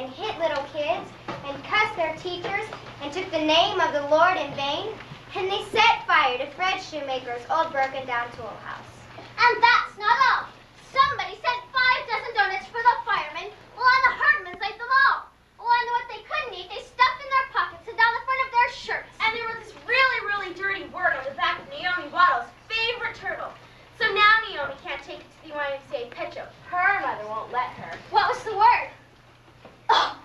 and hit little kids and cussed their teachers and took the name of the Lord in vain, and they set fire to Fred Shoemaker's old broken-down tool house. And that's not all. Somebody sent 5 dozen donuts for the firemen, while the Herdmans ate them all. And what they couldn't eat, they stuffed in their pockets and down the front of their shirts. And there was this really, really dirty word on the back of Naomi Waddle's favorite turtle. So now Naomi can't take it to the YMCA pet show. Her mother won't let her. What was the word? Oh!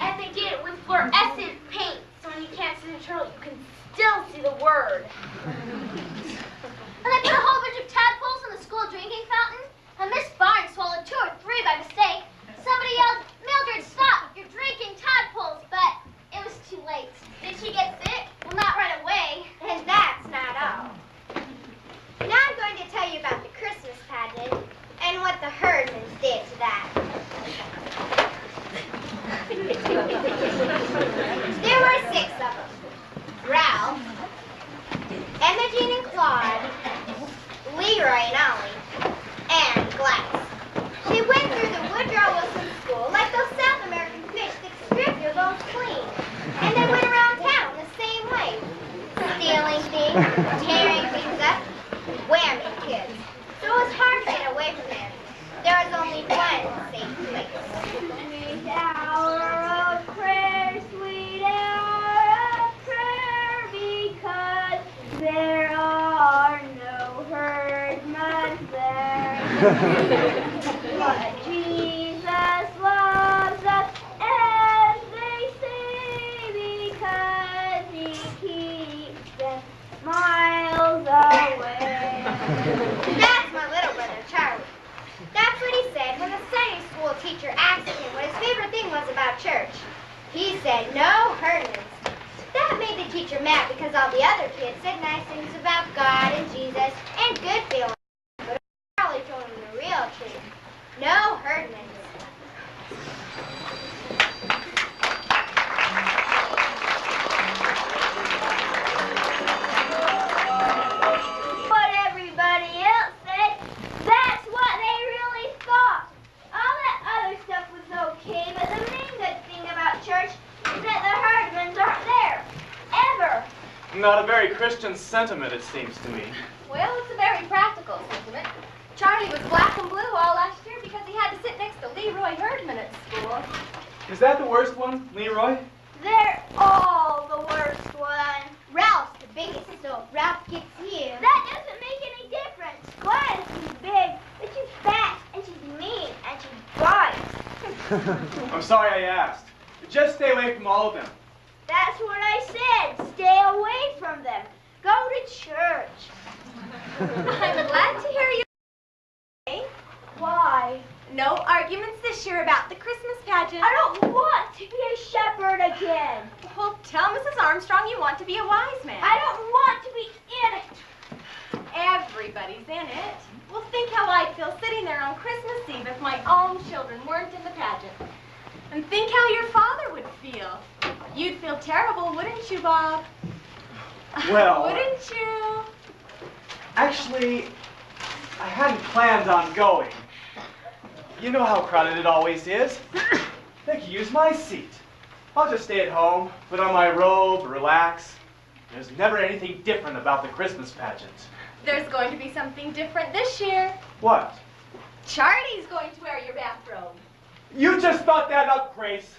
And they did it with fluorescent paint. So when you can't see the turtle, you can still see the word. And they put a whole bunch of tadpoles in the school drinking fountain. And Miss Barnes swallowed 2 or 3 by mistake. Somebody yelled, "Mildred, stop! You're drinking tadpoles!" But it was too late. Did she get sick? Well, not right away. And that's not all. Now I'm going to tell you about the Christmas pageant and what the Herdmans did to that. There were 6 of them. Ralph, Imogen and Claude, Leroy and Ollie, and Gladys. They went through the Woodrow Wilson School like those South American fish that strip your bones clean. And they went around town the same way. Stealing things, tearing things up, whamming kids. So it was hard to get away from there. There was only one safe place. Sweet hour of prayer, sweet hour of prayer, because there are no Herdmans there. But Jesus loves us, as they say, because he keeps them miles away. That's my little brother, Charlie. That's what he said when the Sunday school teacher asked him what his favorite thing was about church. He said, "No Herdmans." That made the teacher mad because all the other kids said nice things about God and Jesus and good feelings. But Charlie told him the real truth. No Herdmans. What everybody else said, that's what they really thought. All that other stuff was okay, but the main good thing about church is that the Herdmans aren't there. Ever. Not a very Christian sentiment, it seems to me. Well, it's a very practical sentiment. Charlie was black and blue all last year because he had to sit next to Leroy Herdman at school. Is that the worst one, Leroy? They're all the worst one. Ralph's the biggest, so if Ralph gets you. That doesn't make any difference. Gladys is big, but she's fat, and she's mean, and she bites. I'm sorry I asked. Just stay away from all of them. That's what I said. Stay away from them. Go to church. I'm glad to hear you. Why? No arguments this year about the Christmas pageant. I don't want to be a shepherd again. Well, tell Mrs. Armstrong you want to be a wise man. I don't want to be in it. Everybody's in it. Well, think how I'd feel sitting there on Christmas Eve if my own children weren't in the pageant. And think how your father would feel. You'd feel terrible, wouldn't you, Bob? Well... Wouldn't you? Actually, I hadn't planned on going. You know how crowded it always is. They could use my seat. I'll just stay at home, put on my robe, relax. There's never anything different about the Christmas pageant. There's going to be something different this year. What? Charlie's going to wear your bathrobe. You just thought that up, Grace.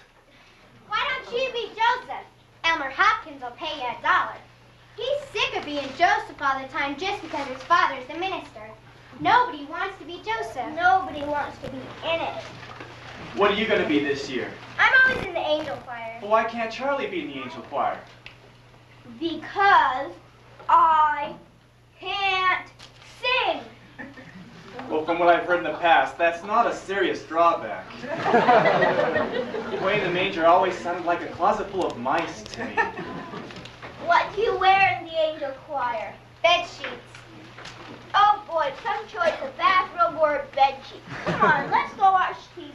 Why don't you be Joseph? Elmer Hopkins will pay you $1. He's sick of being Joseph all the time just because his father's the minister. Nobody wants to be Joseph. Nobody wants to be in it. What are you going to be this year? I'm always in the angel choir. Well, why can't Charlie be in the angel choir? Because I can't sing. Well, from what I've heard in the past, that's not a serious drawback. Way in the manger always sounded like a closet full of mice to me. What do you wear in the angel choir? Bed sheets. Oh boy, some choice of bathrobe or a bed sheet. Come on, let's go watch TV.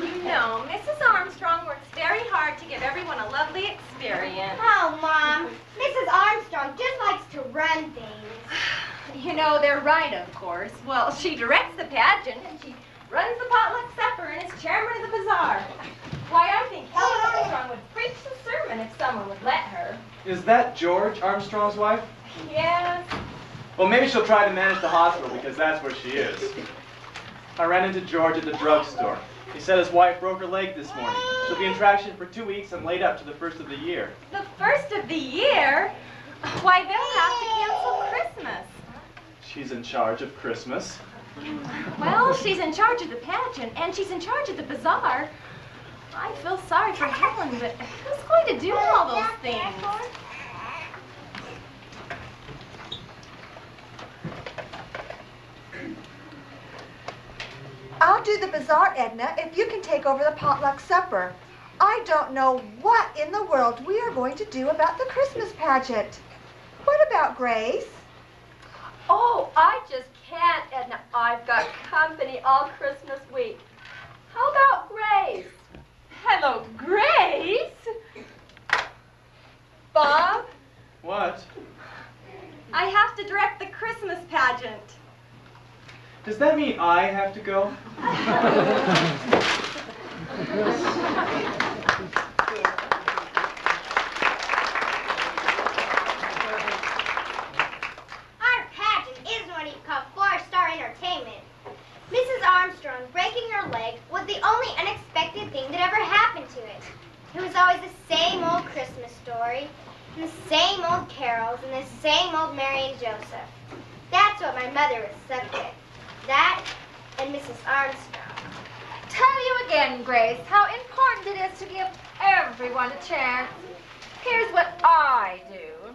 You know, Mrs. Armstrong works very hard to give everyone a lovely experience. Oh, Mom, Mrs. Armstrong just likes to run things. You know, they're right, of course. Well, she directs the pageant, and she runs the potluck supper and is chairman of the bazaar. Is that George Armstrong's wife? Yes. Well, maybe she'll try to manage the hospital because that's where she is. I ran into George at the drugstore. He said his wife broke her leg this morning. She'll be in traction for 2 weeks and laid up to the 1st of the year. The 1st of the year? Why, they'll have to cancel Christmas. She's in charge of Christmas. Well, she's in charge of the pageant, and she's in charge of the bazaar. I feel sorry for Helen, but who's going to do all those things? I'll do the bazaar, Edna, if you can take over the potluck supper. I don't know what in the world we are going to do about the Christmas pageant. What about Grace? Oh, I just can't, Edna. I've got company all Christmas week. How about Grace? Hello, Grace. Bob? What? I have to direct the Christmas pageant. Does that mean I have to go? Our pageant isn't what you call 4-star entertainment. Mrs. Armstrong breaking her leg was the only unexpected thing that ever happened to it. It was always the same old Christmas story, and the same old carols, and the same old Mary and Joseph. That's what my mother was stuck with. That and Mrs. Armstrong. Tell you again, Grace, how important it is to give everyone a chance. Here's what I do.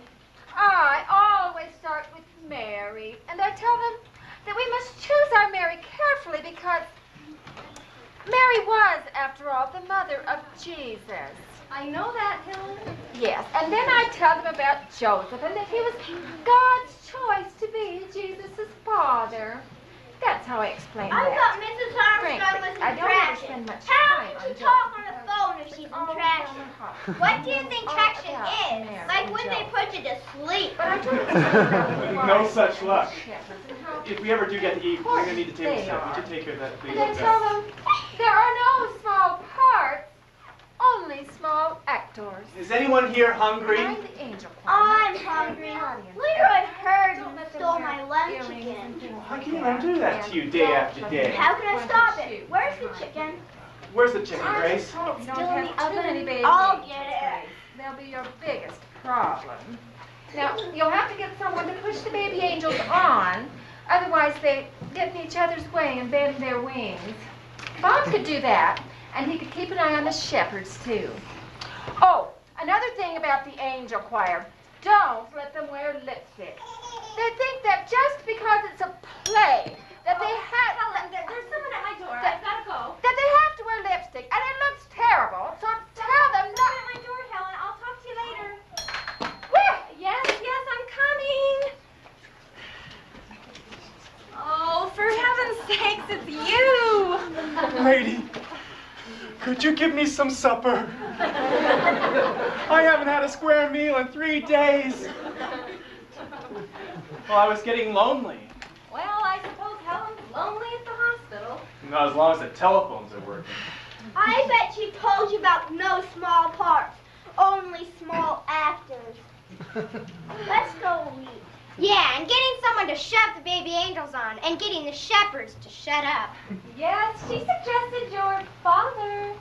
I always start with Mary, and I tell them that we must choose our Mary carefully because Mary was, after all, the mother of Jesus. I know that, Helen. Yes, and then I tell them about Joseph and that he was God's choice to be Jesus' father. That's how I explain I that. thought Mrs. Armstrong was in I don't ever traction. spend much How time can on she talk Joseph. on the phone if she's in traction? What do you think traction is? Like when they put you to sleep. But I do explain No such luck. shepherds and how If we ever do get to eat, we're going to need a table set. Would you take care of that, please? And I tell them there are no small parts, only small actors. Is anyone here hungry? I'm the angel choir. I'm hungry. Leroy heard and stole my lunch again. How can you let him do that to you day after day? How can I stop it? Where's the chicken? Where's the chicken, Grace? Still in the oven. oven. I'll get it. They'll be your biggest problem. Now, you'll have to get someone to push the baby angels on, otherwise they get in each other's way and bend their wings. Bob could do that, and he could keep an eye on the shepherds, too. Oh, another thing about the angel choir. Don't let them wear lipstick. They think that just because it's a play, that they have... Helen, there's someone at my door. That- I've got to go. that they have to wear lipstick, and it looks terrible, so tell them Someone not... at my door, Helen. I'll talk to you later. Where? Yes, I'm coming. Oh, for heaven's sakes, it's you. Lady, could you give me some supper? I haven't had a square meal in 3 days. Well, I was getting lonely. Well, I suppose Helen's lonely at the hospital. Not as long as the telephones are working. I bet she told you about no small parts, only small actors. Let's go eat. Yeah, and getting someone to shove the baby angels on, and getting the shepherds to shut up. Yes, she suggested your father.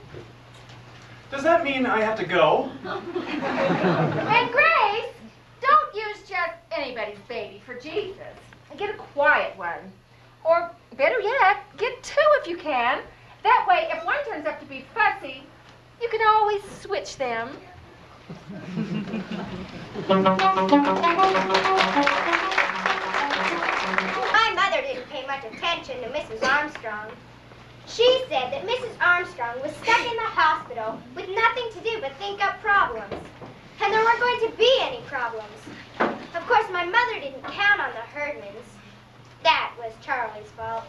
Does that mean I have to go? And Grace, don't use just anybody's baby for Jesus. Get a quiet one. Or better yet, get 2 if you can. That way, if one turns up to be fussy, you can always switch them. My mother didn't pay much attention to Mrs. Armstrong. She said that Mrs. Armstrong was stuck in the hospital with nothing to do but think up problems. And there weren't going to be any problems. Of course, my mother didn't count on the Herdmans. That was Charlie's fault.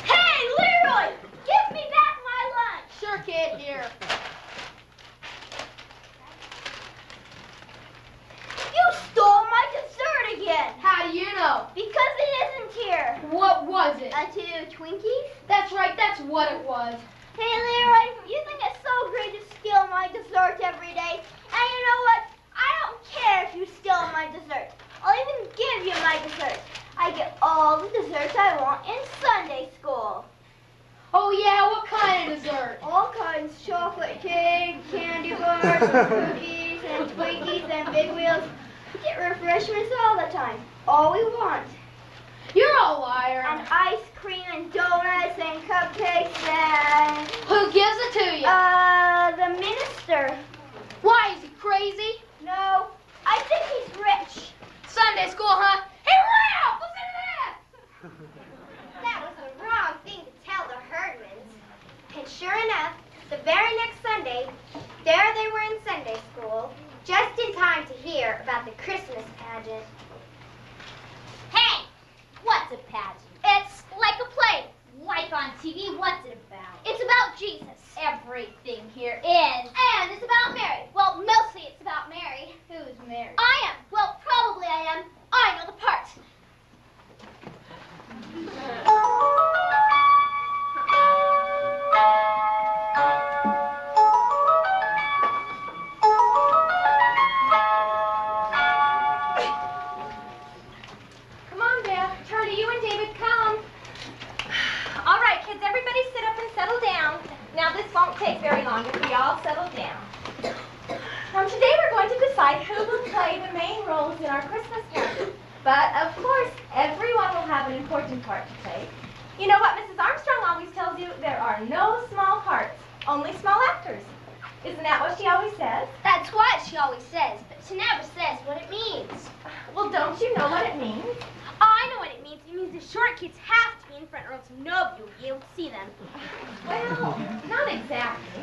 Hey, Leroy! Give me back my lunch! Sure, kid, here. You stole my dessert again! How do you know? Because it isn't here. What was it? 2 Twinkies? That's right, that's what it was. Hey, Leroy, you think it's so great to steal my dessert every day? And you know what? I don't care if you steal my dessert. I'll even give you my dessert. I get all the desserts I want in Sunday school. Oh, yeah, what kind of dessert? All kinds. Chocolate cake, candy bars, and cookies, and Twinkies, and Big Wheels. We get refreshments all the time. All we want. You're a liar. And ice cream, and donuts, and cupcakes, and... Who gives it to you? The minister. Why, is he crazy? No, I think he's rich. Sunday school, huh? Hey, Ralph, listen to that! That was the wrong thing to tell the Herdmans. And sure enough, the very next Sunday, there they were in Sunday school, just in time to hear about the Christmas pageant. Hey, what's a pageant? It's like a play. Like on TV, what's it about? It's about Jesus. Everything here is. And it's about Mary. Well, mostly it's about Mary. Who's Mary? I am. Well, probably I am. I know the part. Come on, Beth. Charlie, you and David, come. All right, kids, everybody sit up and settle down. Now, this won't take very long if we all settle down. Today we're going to decide who will play the main roles in our Christmas pageant. But, of course, everyone will have an important part to play. You know what Mrs. Armstrong always tells you? There are no small parts, only small actors. Isn't that what she always says? That's what she always says, but she never says what it means. Well, don't you know what it means? I know what it means. It means the short kids have to be in front or else nobody will be able to see them. Well, not exactly.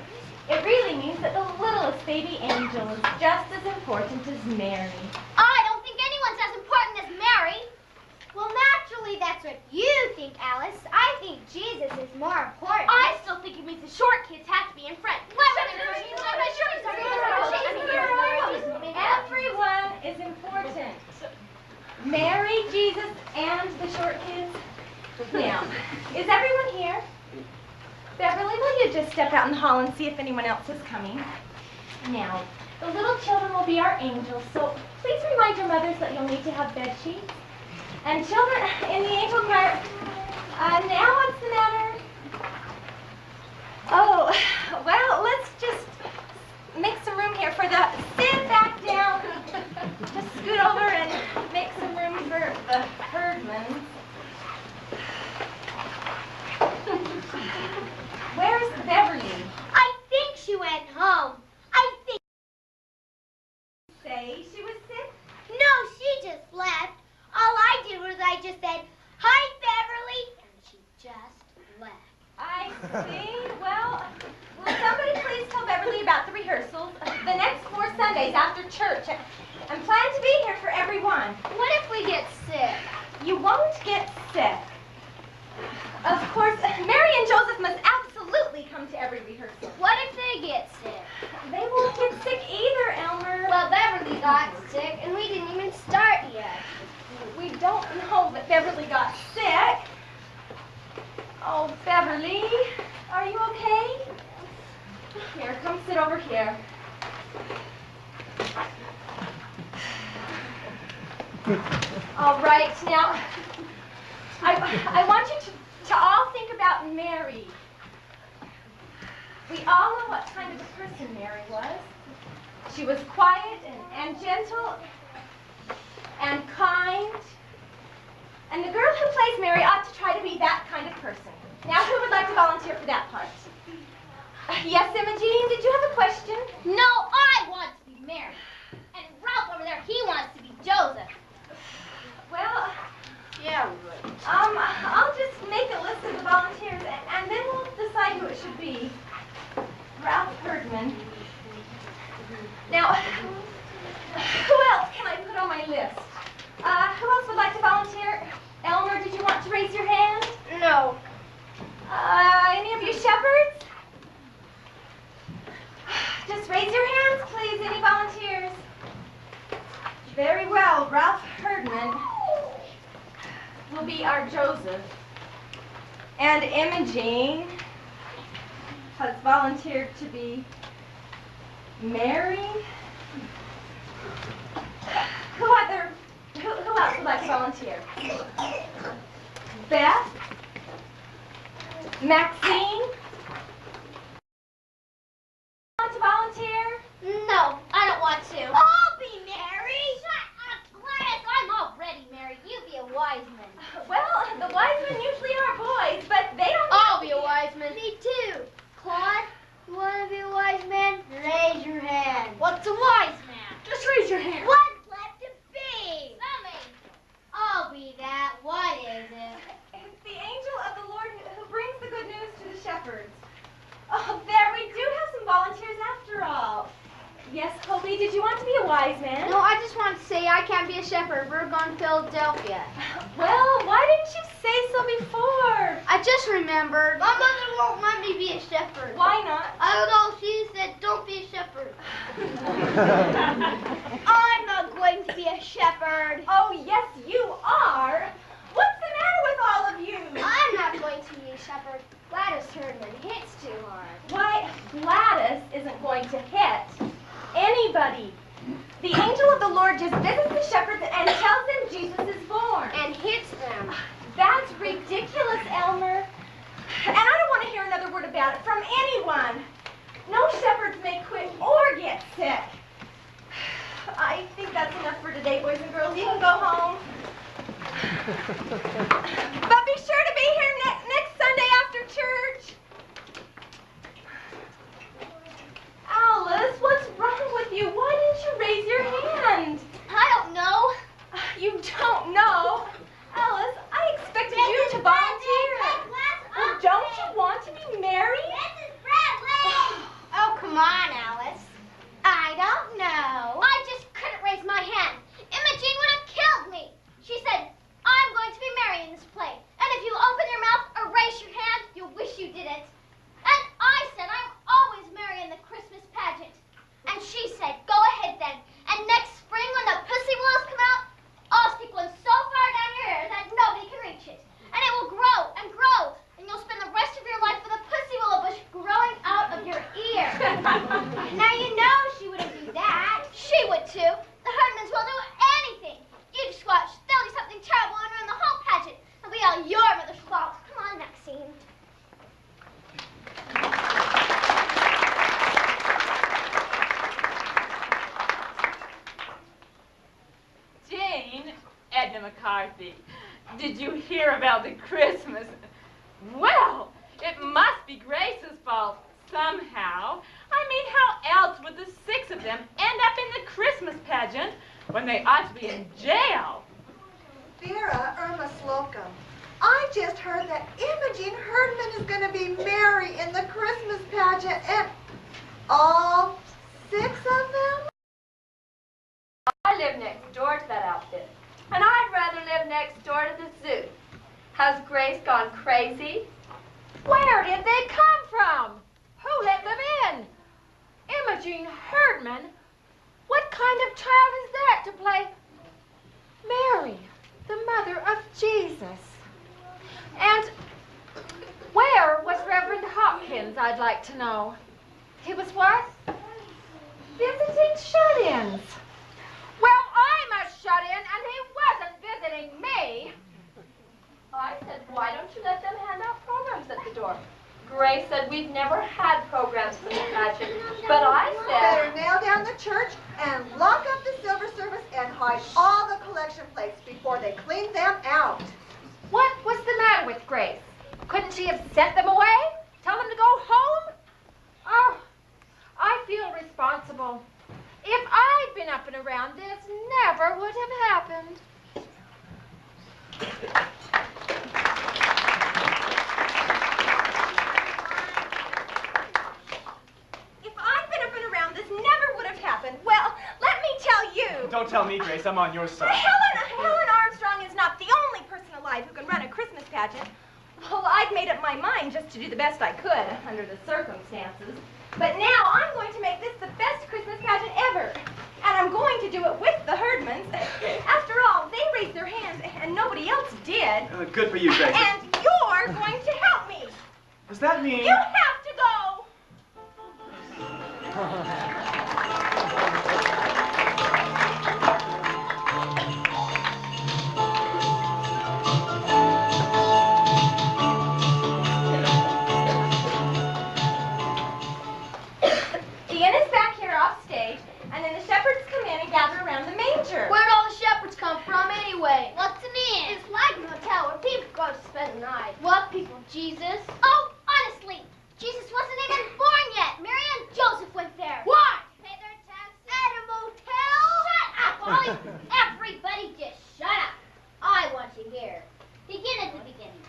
It really means that the littlest baby angel is just as important as Mary. I don't think anyone's as important as Mary. Well, naturally, that's what you think, Alice. I think Jesus is more important. I still think it means the short kids have to be in front. Everyone is important. Mary, Jesus, and the short kids. Now, is everyone here? Beverly, will you just step out in the hall and see if anyone else is coming? Now, the little children will be our angels, so please remind your mothers that you'll need to have bed sheets. And children in the angel choir, now what's the matter? Oh, well, let's just make some room here for the, sit back down, just scoot over and make some room for the Herdmans. Where's Beverly? I think she went home. I think. Say she was sick? No, she just left. All I did was I just said, "Hi, Beverly," and she just left. I see. Well, will somebody please tell Beverly about the rehearsals the next 4 Sundays after church? And plan to be here for everyone. What if we get sick? You won't get sick. Of course, Mary and Joseph must absolutely come to every rehearsal. What if they get sick? They won't get sick either, Elmer. Well, Beverly got sick, and we didn't even start yet. We don't know that Beverly got sick. Oh, Beverly, are you okay? Here, come sit over here. All right, now, I want you to all think about Mary. We all know what kind of a person Mary was. She was quiet and gentle and kind. And the girl who plays Mary ought to try to be that kind of person. Now, who would like to volunteer for that part? Yes, Imogene, did you have a question? No, I want to be Mary. And Ralph over there, he wants to be Joseph. Well, Yeah, right. I'll just make a list of the volunteers, and then we'll decide who it should be. Ralph Herdman. Now, who else can I put on my list? Who else would like to volunteer? Elmer, did you want to raise your hand? No. Any of you shepherds? Just raise your hands, please. Any volunteers? Very well. Ralph Herdman will be our Joseph. And Imogene has volunteered to be Mary. Who else would like to volunteer? Beth? Maxine? Want to volunteer? No, I don't want to. I'll be Mary. Shut up, Gladys. I'm already married. You be a wise man. Well, the wise men usually are boys, but they don't. I'll be a wise man. Me too. Claude, you want to be a wise man? Raise your hand. What's a wise man? Just raise your hand. What's left to be? Sammy. I'll be that. What is it? It's the angel of the Lord who brings the good news to the shepherds. Oh, there, we do have some volunteers after all. Yes, Colby, did you want to be a wise man? No, I just want to say I can't be a shepherd. We're going to Philadelphia. Well, why didn't you say so before? I just remembered. My mother won't let me be a shepherd. Why not? I don't know. She said, don't be a shepherd. I'm not going to be a shepherd. Oh, yes, you are. What's the matter with all of you? I'm not going to be a shepherd. Gladys Herdman hits too hard. Why, Gladys isn't going to hit anybody. The angel of the Lord just visits the shepherds and tells them Jesus is born. And hits them. That's ridiculous, Elmer. And I don't want to hear another word about it from anyone. No shepherds may quit or get sick. I think that's enough for today, boys and girls. You can go home. But be sure to be here next Sunday after church. Alice, what's wrong with you? Why didn't you raise your hand? I don't know. You don't know? Alice, I expected you to volunteer. Well, don't you want to be married? Mrs. Bradley! Oh, come on, Alice. I don't know. I just couldn't raise my hand. Imogene would have killed me. She said, I'm going to be married in this play. And if you open your mouth or raise your hand, you'll wish you didn't. And I said, I'm always married in the Christmas pageant. And she said, go ahead then. And next spring when the pussy willows come out, I'll stick one so far down your ear that nobody can reach it. And it will grow and grow. And you'll spend the rest of your life with a pussy willow bush growing out of your ear. Now you know she wouldn't do that. She would too. The Herdmans will do anything. You just watch. They'll do something terrible and ruin the whole pageant. It'll be all your mother's fault. Come on, Maxine. Jane, Edna McCarthy, did you hear about the Christmas? Well, it must be Grace's fault somehow. I mean, how else would the 6 of them end up in the Christmas pageant when they ought to be in jail? Vera Irma Slocum, I just heard that Imogene Herdman is going to be Mary in the Christmas pageant, and all 6 of them? I live next door to that outfit, and I'd rather live next door to the zoo. Has Grace gone crazy? Where did they come from? Who let them in? Imogene Herdman? What kind of child is that to play Mary, the mother of Jesus? And where was Reverend Hopkins, I'd like to know? He was what? Visiting shut-ins. Well, I'm a shut-in, and he wasn't visiting me. I said, why don't you let them hand out programs at the door? Grace said we've never had programs for the pageant, but I Better said... nail down the church and lock up the silver service and hide all the collection plates before they clean them out. What was the matter with Grace? Couldn't she have sent them away? Tell them to go home? Oh, I feel responsible. If I'd been up and around, this never would have happened. If I'd been up and around, this never would have happened. Well, let me tell you. Don't tell me, Grace. I'm on your side. Helen Armstrong is not the only person alive who can run a Christmas pageant. Well, I'd made up my mind just to do the best I could under the circumstances. But now I'm going to make this the best Christmas pageant ever. And I'm going to do it with the Herdmans. After all, they raised their hands and nobody else did. Good for you, Grace. And you're going to help me. Does that mean... You have to go. Everybody just shut up. I want to hear. Begin at the beginning.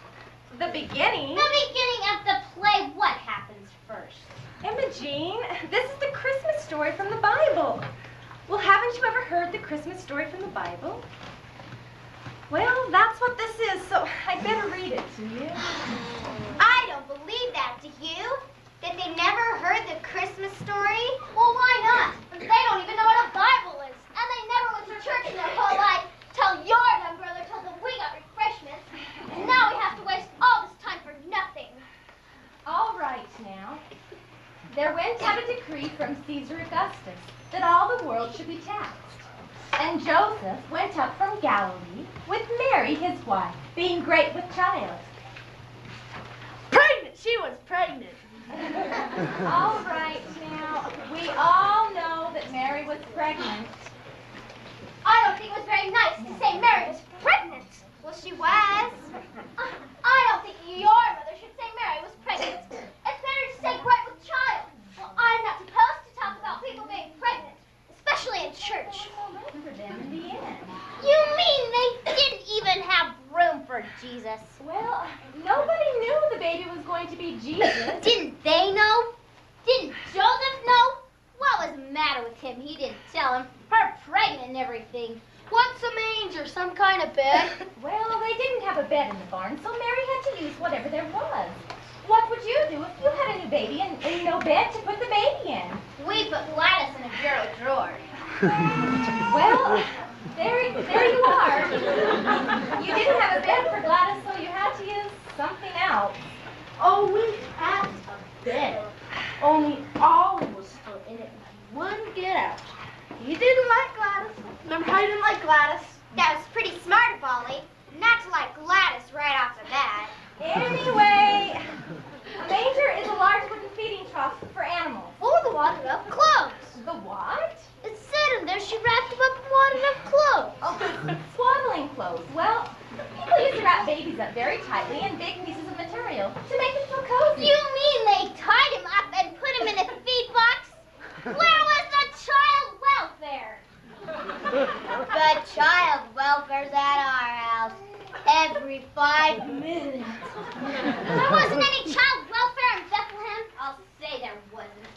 The beginning? The beginning of the play. What happens first? Imogene, this is the Christmas story from the Bible. Well, haven't you ever heard the Christmas story from the Bible? Well, that's what this is, so I'd better read it to you. I don't believe that, do you? That they never heard the Christmas story? Well, why not? They don't even know what a Bible is. And they never went to church in their whole life till your young brother told them we got refreshments. And now we have to waste all this time for nothing. All right now. There went out a decree from Caesar Augustus that all the world should be taxed. And Joseph went up from Galilee with Mary, his wife, being great with child. Pregnant! She was pregnant. All right now, we all know that Mary was pregnant. I don't think it was very nice to say Mary was pregnant. Well, she was. I don't think your mother should say Mary was pregnant. It's better to say great with child. Well, I'm not supposed to talk about people being pregnant, especially in church. For them in the end. You mean they didn't even have room for Jesus? Well, nobody knew the baby was going to be Jesus. Didn't they know? Didn't Joseph know? What was the matter with him? He didn't tell him. Her pregnant and everything. What's a manger? Some kind of bed? Well, they didn't have a bed in the barn, so Mary had to use whatever there was. What would you do if you had a new baby and no bed to put the baby in? We put Gladys in a bureau drawer. Well, there you are. You didn't have a bed for Gladys, so you had to use something else. Oh, we had a bed. Only Ollie was still in it. He wouldn't get out. He didn't like Gladys. Remember how he didn't like Gladys? That was pretty smart of Ollie, not to like Gladys right off the bat. Anyway, a manger is a large wooden feeding trough for animals. Full of the wadded up clothes. The what? It said in there she wrapped them up in wadded up clothes. Oh, swaddling clothes. Well, people used to wrap babies up very tightly in big pieces of material to make them feel cozy. You mean they tied him up and put him in a feed box? Where was the child welfare? The child welfare's at our house every 5 minutes. There wasn't any child welfare in Bethlehem? I'll say there wasn't.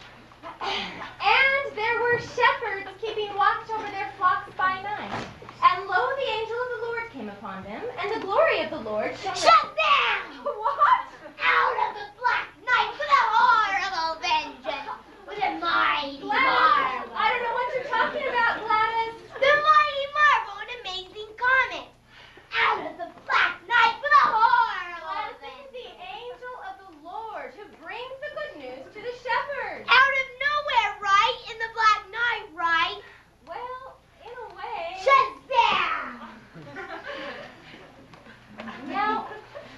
And there were shepherds keeping watch over their flocks by night. And lo, the angel of the Lord came upon them, and the glory of the Lord shone. Shut down! What? Out of the black night with a horrible vengeance, with a mighty Gladys, marvel. I don't know what you're talking about, Gladys. The mighty marvel, an amazing comet. Out of the black night with a horrible Gladys, this is the angel of the Lord who brings the good news to the shepherds. Out of nowhere, right? In the black night, right? Well, in a way. Shut down! Now,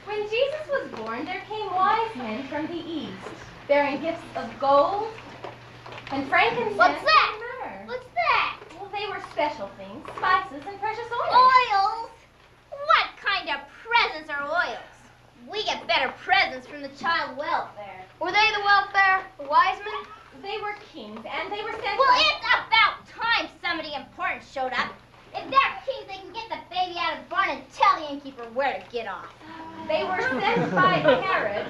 when Jesus was born, there came wise men from the east, bearing gifts of gold and frankincense. What's that? And myrrh. What's that? Well, they were special things, spices and precious oils. Oils? What kind of presents are oils? We get better presents from the child welfare. Were they the welfare? The wise men? They were kings, and they were sent Well, by... it's about time somebody important showed up. If they're kings, they can get the baby out of the barn and tell the innkeeper where to get off. They were sent by Herod.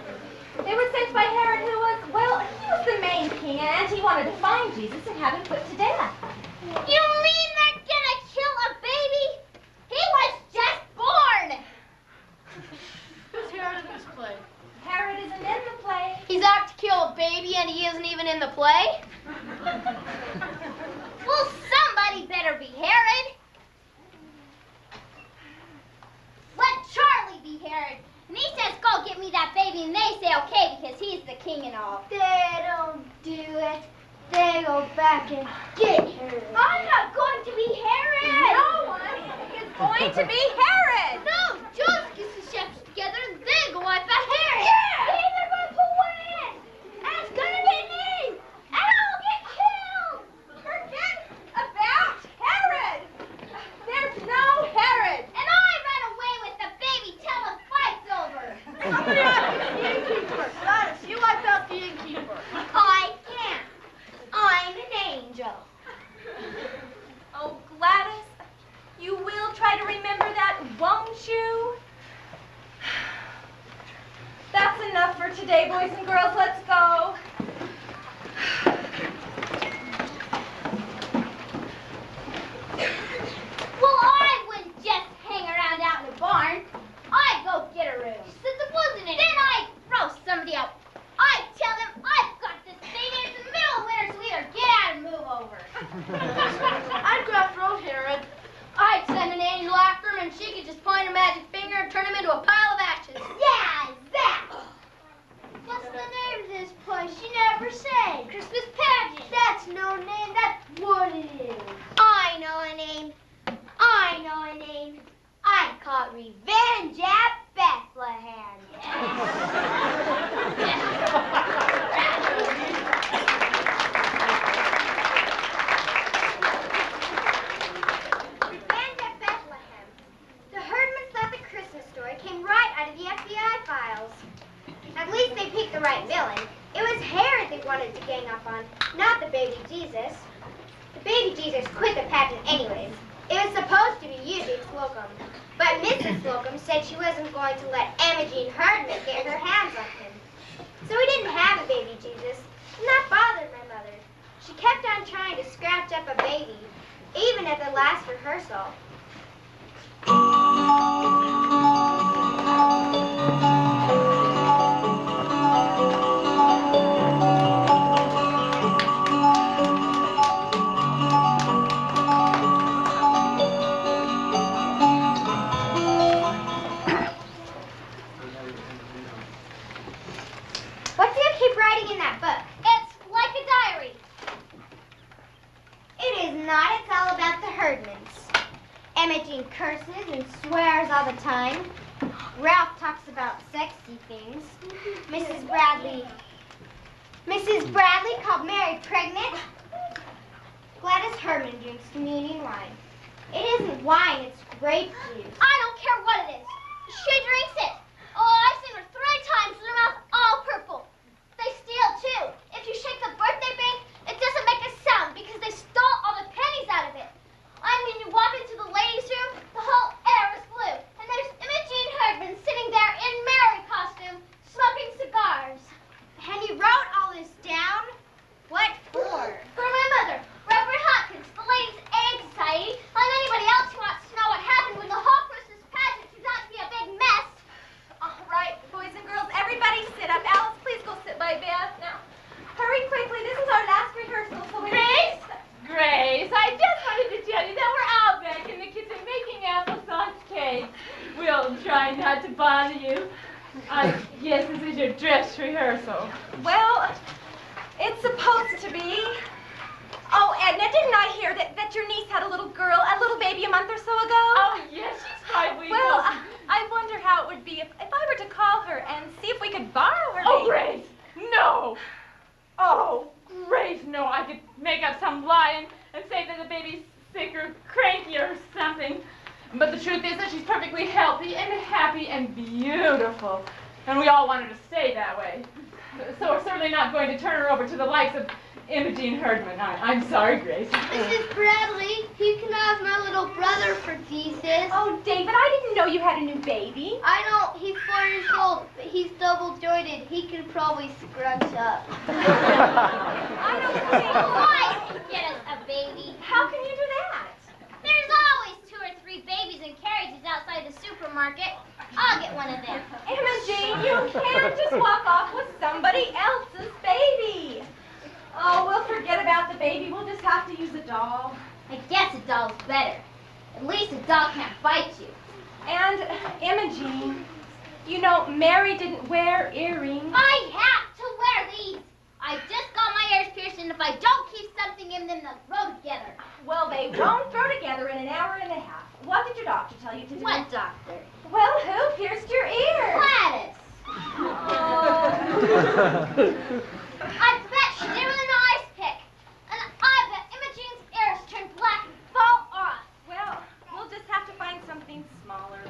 They were sent by Herod, who was, well, he was the main king, and he wanted to find Jesus and have him put to death. You mean they're gonna kill a baby? He was just born! Who's Herod in this play? Herod isn't in the play. He's out to kill a baby and he isn't even in the play? Well, somebody better be Herod. Let Charlie be Herod. And he says, go get me that baby, and they say okay because he's the king and all. They don't do it. They go back and get her. I'm not going to be Herod! No one is going to be Herod. No, Joseph gets the shepherds together and they go wipe out Herod. Yeah! They're going to win! And it's going to be me! And I'll get killed! Forget about Herod. There's no Herod. And I run away with the baby till the fight's over. Somebody ought to get the innkeeper. Gladys, you wiped out the innkeeper. I can't. I'm an angel. Oh, Gladys, revenge at Bethlehem. Revenge at Bethlehem. The Herdmans thought the Christmas story came right out of the FBI files. At least they picked the right villain. It was Herod they wanted to gang up on, not the baby Jesus. The baby Jesus quit the pageant anyways. It was supposed to be Eugene Slocum, but Mrs. Slocum said she wasn't going to let Imogene Herdman get her hands on him. So we didn't have a baby Jesus, and that bothered my mother. She kept on trying to scratch up a baby, even at the last rehearsal. What do you keep writing in that book? It's like a diary. It is not. It's all about the Herdmans. Imogene curses and swears all the time. Ralph talks about sexy things. Mrs. Bradley called Mary pregnant. Gladys Herdman drinks communion wine. It isn't wine, it's grape juice. I don't care what it is. She drinks it. Oh, I've seen her 3 times with her mouth all purple. They steal too. If you shake the birthday bank, it doesn't make a sound because they stole all the pennies out of it. I mean, you walk into the ladies' room, the whole air is blue, and there's Imogene Herdman sitting there in Mary costume, smoking cigars. And you wrote all this down? What for? For my mother, Reverend Hopkins, the Ladies' Aid Society, and anybody else who wants to know what happened when the whole Christmas pageant turned out to be a big mess. All right, boys and girls, everybody sit up. Alice, please go sit by Beth. Now, hurry quickly. This is our last rehearsal, so we... Grace, I just wanted to tell you that we're out back in the kitchen making applesauce cake. We'll try not to bother you. Yes, this is your dress rehearsal. Well, it's supposed to be. Oh, Edna, didn't I hear that your niece had a little girl, a little baby a month or so ago? Oh, yes, she's 5 weeks Well, old. I wonder how it would be if I were to call her and see if we could borrow her Oh, baby. Grace, no. Oh, Grace, no. I could make up some lie and say that the baby's sick or cranky or something. But the truth is that she's perfectly healthy and happy and beautiful. And we all want her to stay that way. So we're certainly not going to turn her over to the likes of Imogene Herdman. I'm sorry, Grace. Mrs. Bradley, you can have my little brother for Jesus. Oh, David, I didn't know you had a new baby. I know, he's 4 years old, but he's double jointed. He can probably scrunch up. I don't think... I can get us a baby. How can you do that? There's always 2 or 3 babies in carriages outside the supermarket. I'll get one of them. Imogene, you can't just walk off with somebody else's baby. Oh, we'll forget about the baby. We'll just have to use a doll. I guess a doll's better. At least a doll can't bite you. And, Imogene, you know, Mary didn't wear earrings. I have to wear these. I just got my ears pierced, and if I don't keep something in them, they'll grow together. Well, they won't grow together in an hour and a half. What did your doctor tell you to do? What doctor? Well, who pierced your ear? Gladys. I bet she did with an ice pick. And I bet Imogene's ears turned black and fall off. Well, we'll just have to find something smaller.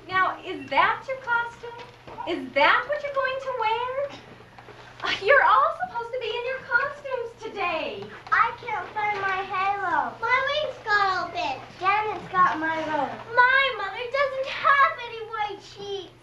Now, is that your costume? Is that what you're going to wear? You're all supposed to be in your costumes today. I can't find my halo. My wings got open. Janet's got my robe. My mother doesn't have any white sheets.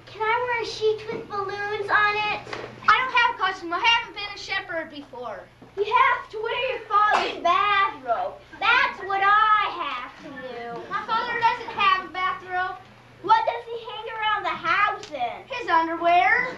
Can I wear a sheet with balloons on it? I don't have a costume. I haven't been a shepherd before. You have to wear your father's bathrobe. That's what I have to do. My father doesn't have a bathrobe. What does he hang around the house in? His underwear.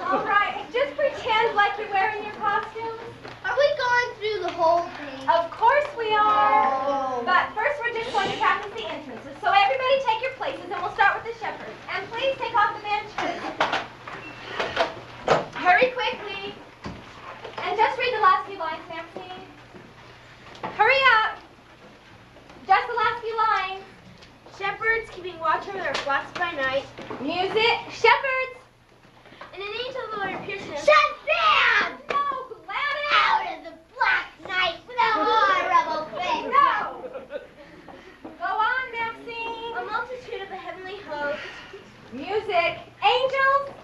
All right, just pretend like you're wearing your costumes. Are we going through the whole thing? Of course we are. Oh. But first we're just going to practice the entrances. So everybody take your places and we'll start with the shepherds. And please take off the benches. Hurry quickly. And just read the last few lines, Nancy. Hurry up. music. Angels.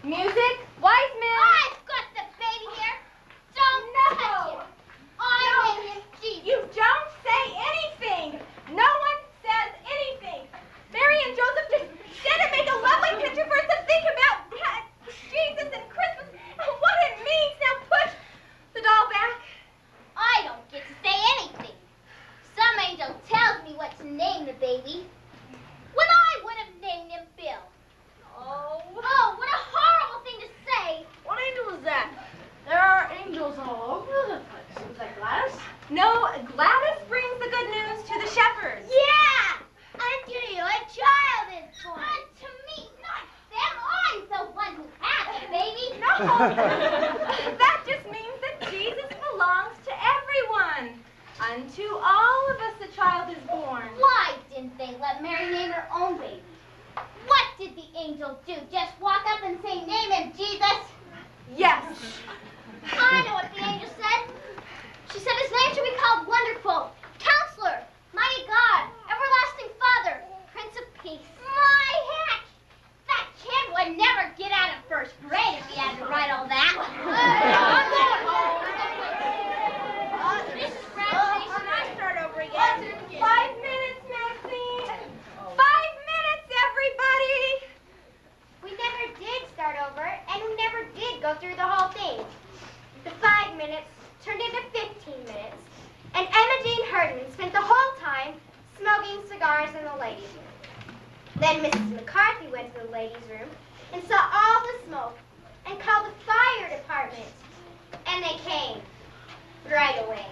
Music. Wise men. I've got the baby here. Don't touch him. I name him Jesus. You don't say anything. No one says anything. Mary and Joseph just sit and make a lovely picture for us to think about Jesus and Christmas and what it means. Now push the doll back. I don't get to say anything. Some angel tells me what to name the baby. When I would have named him Bill. Oh, what a horrible thing to say. What angel is that? There are angels all over the place. Is that Gladys? No, Gladys brings the good news to the shepherds. Yeah! Unto you a child is born. Unto me, not them. I'm the one who had the baby. No, that just means that Jesus belongs to everyone. Unto all of us a child is born. Why didn't they let Mary name her own baby? What did the angel do? Just walk up and say, name him Jesus? Yes. I know what the angel said. She said his name should be called Wonderful, Counselor, Mighty God, Everlasting Father, Prince of Peace. My heck! That kid would never get out of first grade if he had to write all that. I'm going home. This is graduation. I start over again. 5 minutes, Maxine. 5 minutes, everybody. We never did start over, and we never did go through the whole thing. The 5 minutes turned into 15 minutes, and Emma Jean Herdman spent the whole time smoking cigars in the ladies' room. Then Mrs. McCarthy went to the ladies' room and saw all the smoke and called the fire department, and they came right away.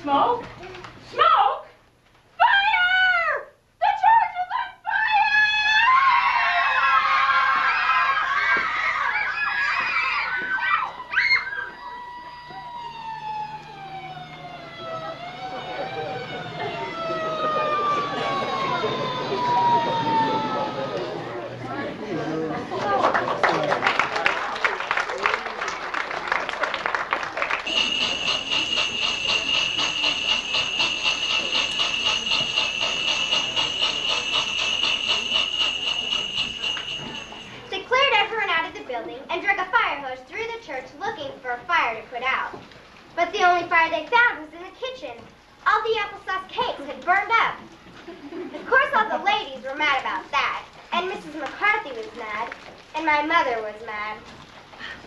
Smoke? Smoke? Fire! The church is on They cleared everyone out of the building and drug a fire hose through the church looking for a fire to put out. But the only fire they found was in the kitchen. All the applesauce cakes had burned up. Of course, all the ladies were mad about that, and Mrs. McCarthy was mad, and my mother was mad.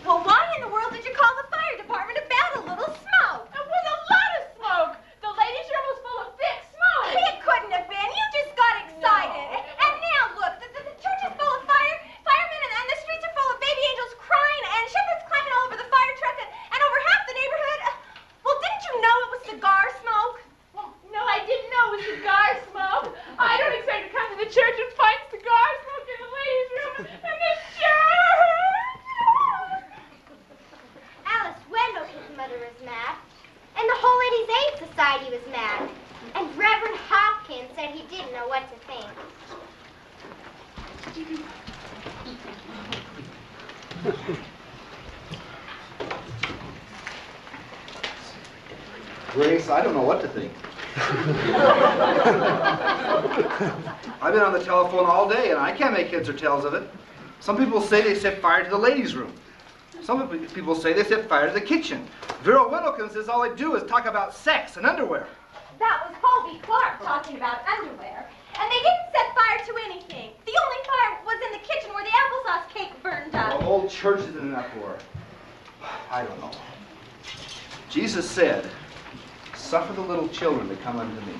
Well, why in the world did you call the fire department about a little smoke? It was a lot of smoke. The ladies' room was full of thick smoke. It couldn't have been. You just got excited. No. And now look, the church is full of firemen, and the streets are full of baby angels crying, and shepherds climbing all over the fire truck, and over half the neighborhood. Well, didn't you know it was cigar smoke? Well, no, I didn't know it was cigar smoke. I don't expect to come to the church and find cigar smoke in the ladies' room in the church. Alice Wendell's mother was mad, and the whole Ladies' Aid Society was mad, and Reverend Hopkins said he didn't know what to think. Grace, I don't know what to think. I've been on the telephone all day, and I can't make heads or tails of it. Some people say they set fire to the ladies' room. Some people say they set fire to the kitchen. Vera Wendellkin says all they do is talk about sex and underwear. That was Colby Clark talking about underwear. And they didn't set fire to anything. The only fire was in the kitchen where the applesauce cake burned up. The whole church is in an uproar. I don't know. Jesus said, "Suffer the little children to come unto me."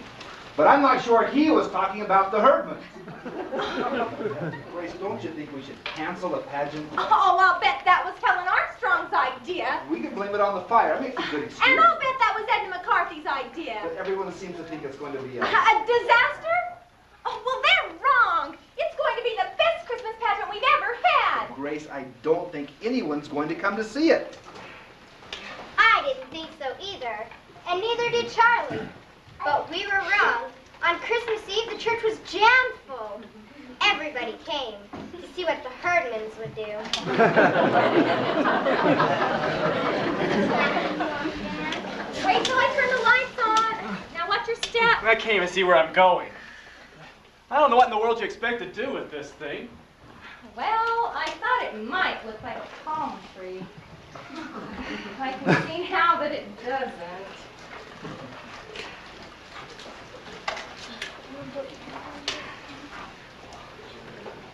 But I'm not sure he was talking about the herdmen. Grace, don't you think we should cancel the pageant? Oh, I'll bet that was Helen Armstrong's idea. We could blame it on the fire. It makes a good excuse. And I'll bet that was Edna McCarthy's idea. But everyone seems to think it's going to be A disaster? Oh, well, they're wrong. It's going to be the best Christmas pageant we've ever had. Grace, I don't think anyone's going to come to see it. I didn't think so either, and neither did Charlie. But we were wrong. On Christmas Eve, the church was jammed full. Everybody came to see what the Herdmans would do. Wait till I turn the lights on. Now watch your step. I can't even see where I'm going. I don't know what in the world you expect to do with this thing. Well, I thought it might look like a palm tree. I can see now that it doesn't.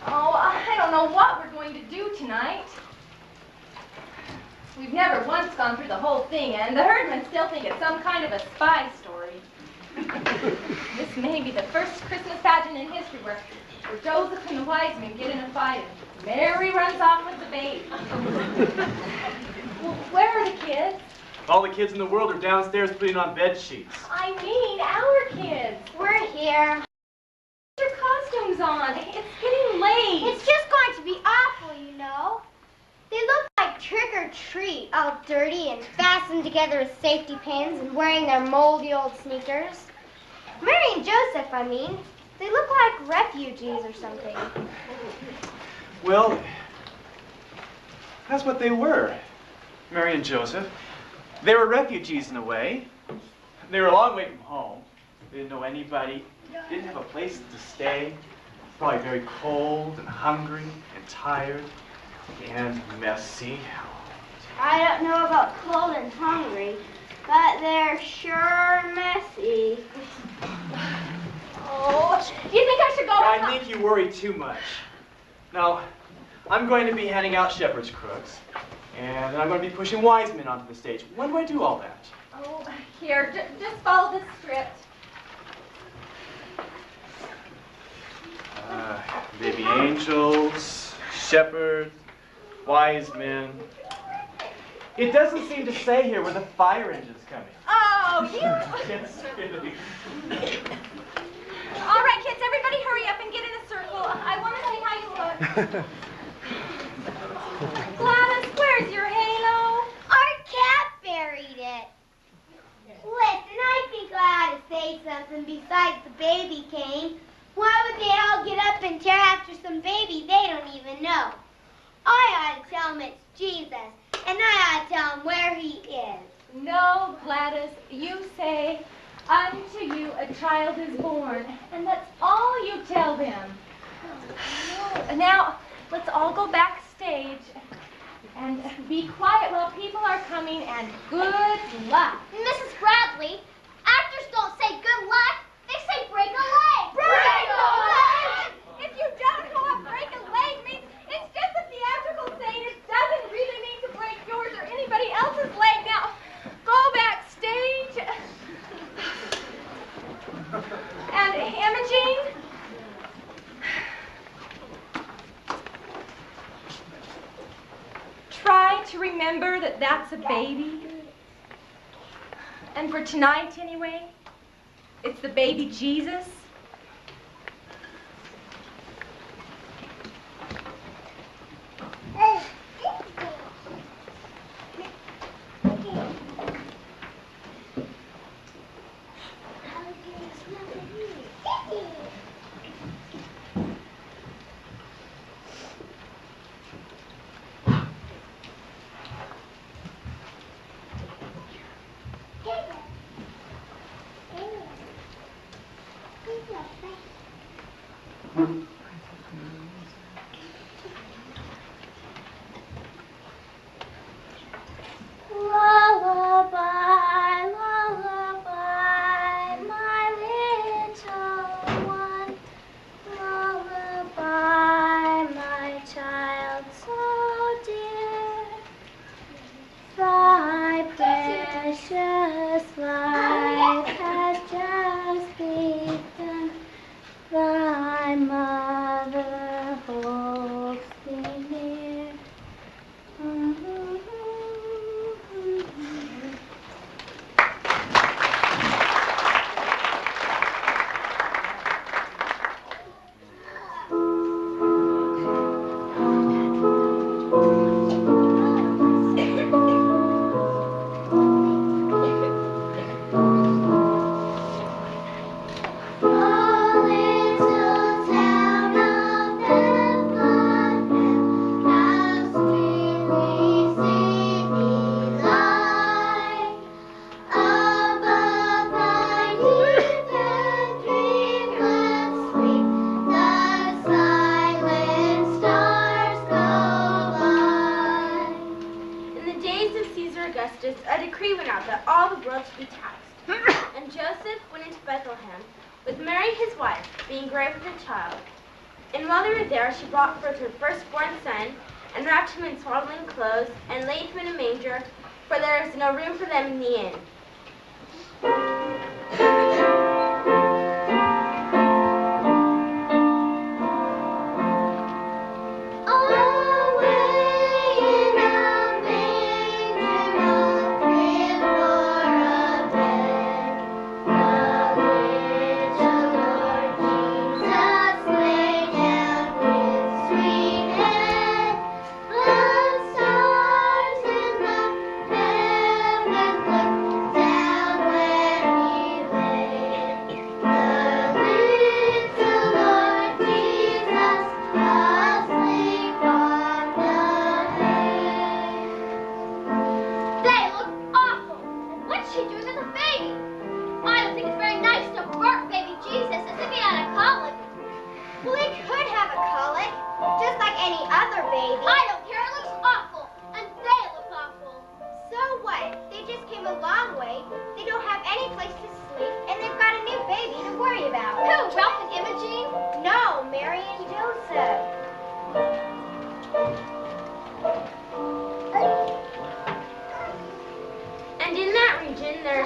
Oh, I don't know what we're going to do tonight. We've never once gone through the whole thing, and the herdmen still think it's some kind of a spy story. This may be the first Christmas pageant in history where Joseph and the wise men get in a fight and Mary runs off with the baby. Well, where are the kids? All the kids in the world are downstairs putting on bed sheets. I mean, our kids. We're here. Put your costumes on. It's getting late. It's just going to be awful, you know. They look like trick or treat, all dirty and fastened together with safety pins and wearing their moldy old sneakers. Mary and Joseph, I mean. They look like refugees or something. Well, that's what they were, Mary and Joseph. They were refugees in a way. They were a long way from home. They didn't know anybody, didn't have a place to stay. Probably very cold and hungry and tired and messy. I don't know about cold and hungry, but they're sure messy. Oh, do you think I should go? I think you worry too much. Now, I'm going to be handing out shepherd's crooks, and then I'm going to be pushing wise men onto the stage. When do I do all that? Oh, here, just follow this script. Baby angels, shepherds, wise men. It doesn't seem to say here where the fire engine's coming. Oh, you... Yes, really. All right, kids, everybody hurry up and get in a circle. I want to see how you look. Gladys, where's your halo? Our cat buried it. Listen, I think I ought to say something besides the baby came. Why would they all get up and tear after some baby they don't even know? I ought to tell them it's Jesus, and I ought to tell them where he is. No, Gladys, you say, unto you a child is born, and that's all you tell them. Now, let's all go backstage and be quiet while people are coming, and good luck. Mrs. Bradley, actors don't say good luck. They say break a leg. Break a leg! If you don't know what break a leg means, it's just a theatrical saying. It doesn't really mean to break yours or anybody else's leg. Now, go backstage. And Imogene, try to remember that that's a baby. And for tonight, anyway, it's the baby Jesus. Lullaby, lullaby, my little one. Lullaby, my child so dear. Thy precious life has just begun. Thy mother holds thee near. Oh, little town of Bethlehem. to be taxed. And Joseph went into Bethlehem with Mary his wife, being grave with a child. And while they were there, she brought forth her firstborn son, and wrapped him in swaddling clothes, and laid him in a manger, for there was no room for them in the inn.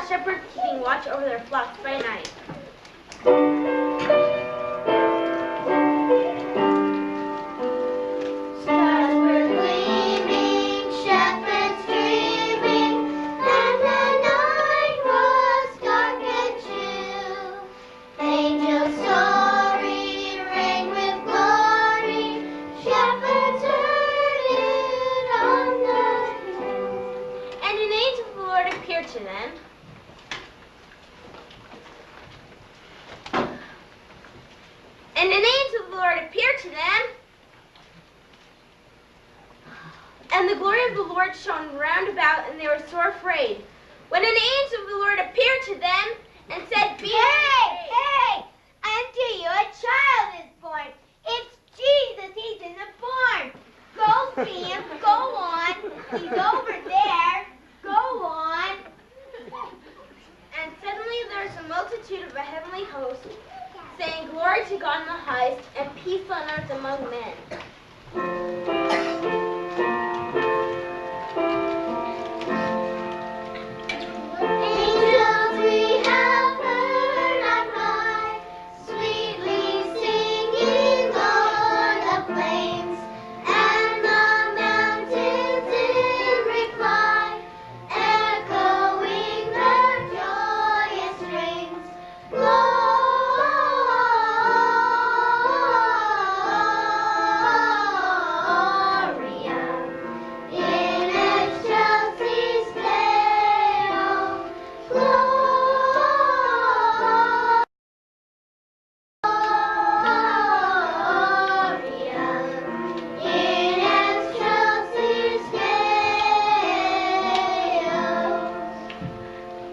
Shepherds keeping watch over their flocks by night. Stars were gleaming, shepherds dreaming, and the night was dark and chill. Angels soaring, rang with glory, shepherds heard it on the hill. And an angel of the Lord appeared to them. And an angel of the Lord appeared to them, and the glory of the Lord shone round about, and they were sore afraid. When an angel of the Lord appeared to them and said, Hey! Unto you a child is born. It's Jesus. He's in the barn. Go see him. Go on. He's over there. Go on. And suddenly there was a multitude of a heavenly host, saying, Glory to God in the highest, and peace on earth among men. Angels we have heard on high, sweetly singing o'er the plains, and the mountains in reply, echoing their joyous strains.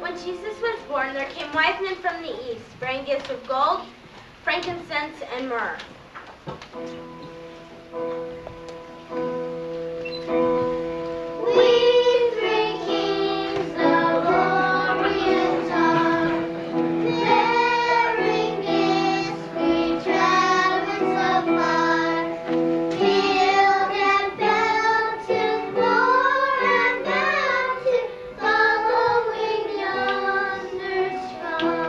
When Jesus was born, there came wise men from the east, bearing gifts of gold, frankincense, and myrrh. We three kings, the glorious are, bearing gifts, we traverse afar, field and fountain, moor and mountain, following yonder star.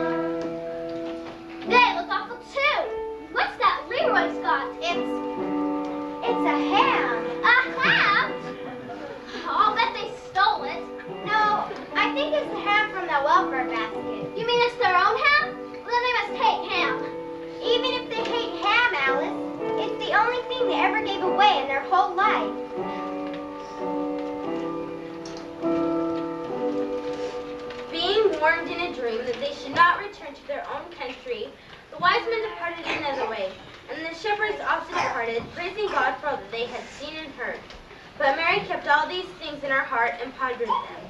They look awful too. What's that Leroy's got? It's a ham. A ham? I'll bet they stole it. No, I think it's the ham from the welfare basket. You mean it's their own ham? Well, then they must hate ham. Even if they hate ham, Alice, it's the only thing they ever gave away in their whole life. Being warned in a dream that they should not return to their own country, the wise men departed another way, and the shepherds also departed, praising God for all that they had seen and heard. But Mary kept all these things in her heart and pondered them.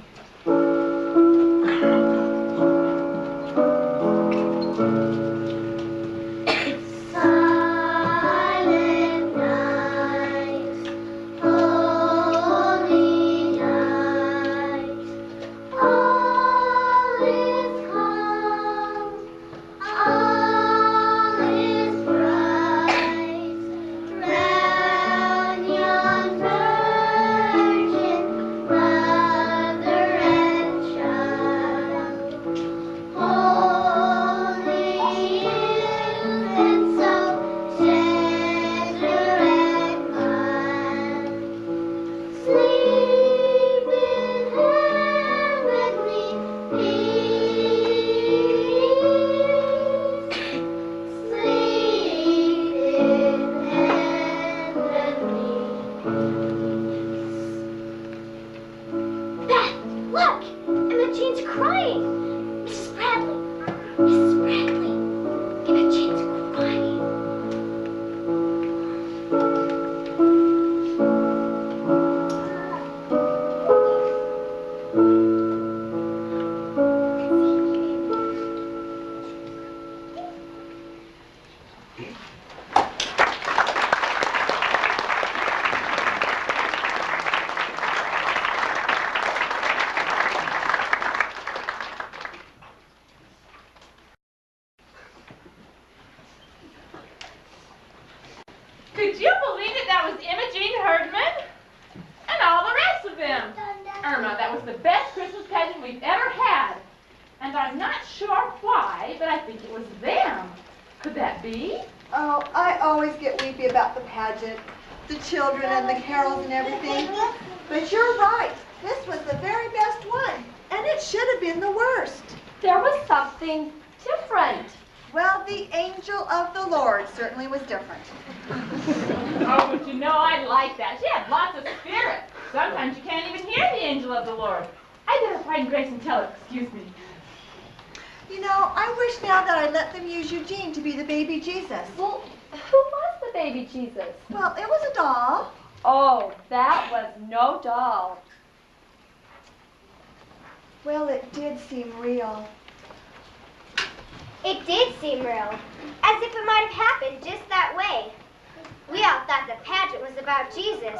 Silent night, holy night, all Beth, look! Imogene's crying. Mrs. Bradley. Mrs. Bradley. Imogene's crying. Could you believe it? That was Imogene Herdman and all the rest of them. Irma, that was the best Christmas pageant we've ever had. And I'm not sure why, but I think it was them. Could that be? Oh, I always get weepy about the pageant, the children and the carols and everything. But you're right. This was the very best one, and it should have been the worst. There was something different. Well, the angel of the Lord certainly was different. Oh, but you know, I like that. She had lots of spirit. Sometimes you can't even hear the angel of the Lord. I better find Grace and tell her, excuse me. You know, I wish now that I let them use Eugene to be the baby Jesus. Well, who was the baby Jesus? Well, it was a doll. Oh, that was no doll. Well, it did seem real. It did seem real, as if it might have happened just that way. We all thought the pageant was about Jesus,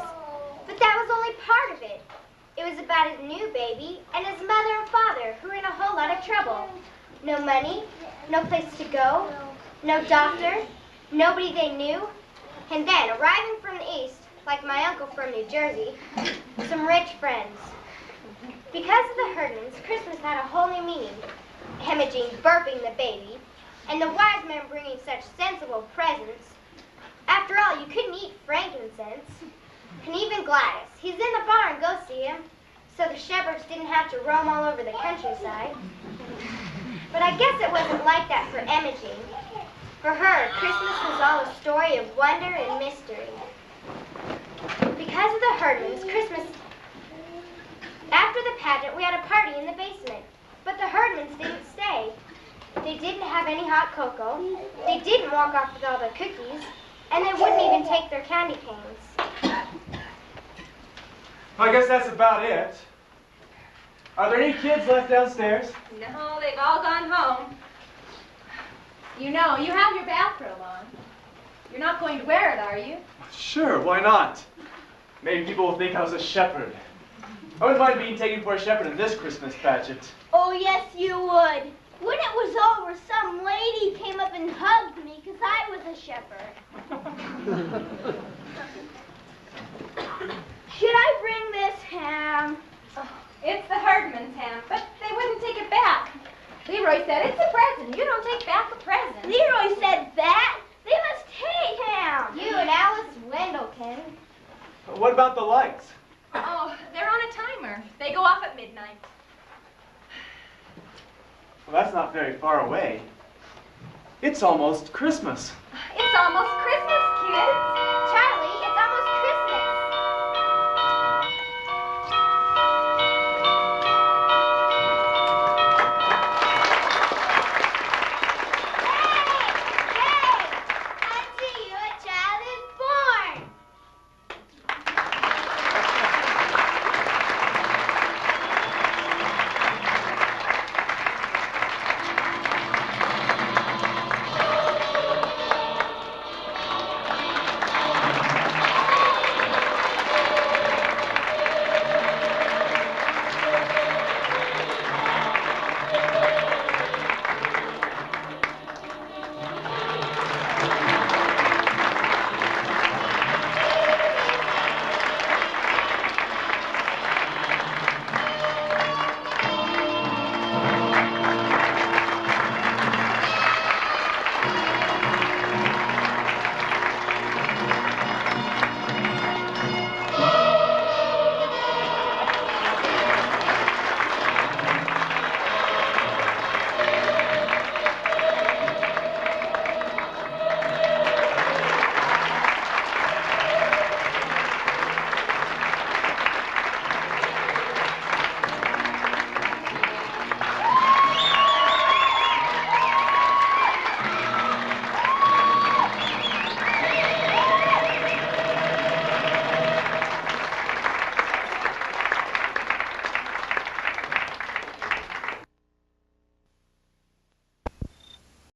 but that was only part of it. It was about his new baby and his mother and father who were in a whole lot of trouble. No money, no place to go, no doctor, nobody they knew, and then arriving from the east, like my uncle from New Jersey, some rich friends. Because of the Herdmans, Christmas had a whole new meaning. Imogene burping the baby, and the wise men bringing such sensible presents. After all, you couldn't eat frankincense. And even Gladys, he's in the barn, go see him, so the shepherds didn't have to roam all over the countryside. But I guess it wasn't like that for Imogene. For her, Christmas was all a story of wonder and mystery. Because of the Herdmans, Christmas... After the pageant, we had a party in the basement. But the Herdmans didn't stay. They didn't have any hot cocoa. They didn't walk off with all the cookies. And they wouldn't even take their candy canes. I guess that's about it. Are there any kids left downstairs? No, they've all gone home. You know, you have your bathrobe on. You're not going to wear it, are you? Sure, why not? Maybe people will think I was a shepherd. I wouldn't mind being taken for a shepherd in this Christmas pageant. Oh, yes, you would. When it was over, some lady came up and hugged me because I was a shepherd. Should I bring this ham? Oh, it's the Herdman's ham, but they wouldn't take it back. Leroy said it's a present. You don't take back a present. Leroy said that. They must take ham. You and Alice Wendelkin. What about the lights? Oh, they're on a timer. They go off at midnight. Well, that's not very far away. It's almost Christmas. It's almost Christmas, kids. Charlie,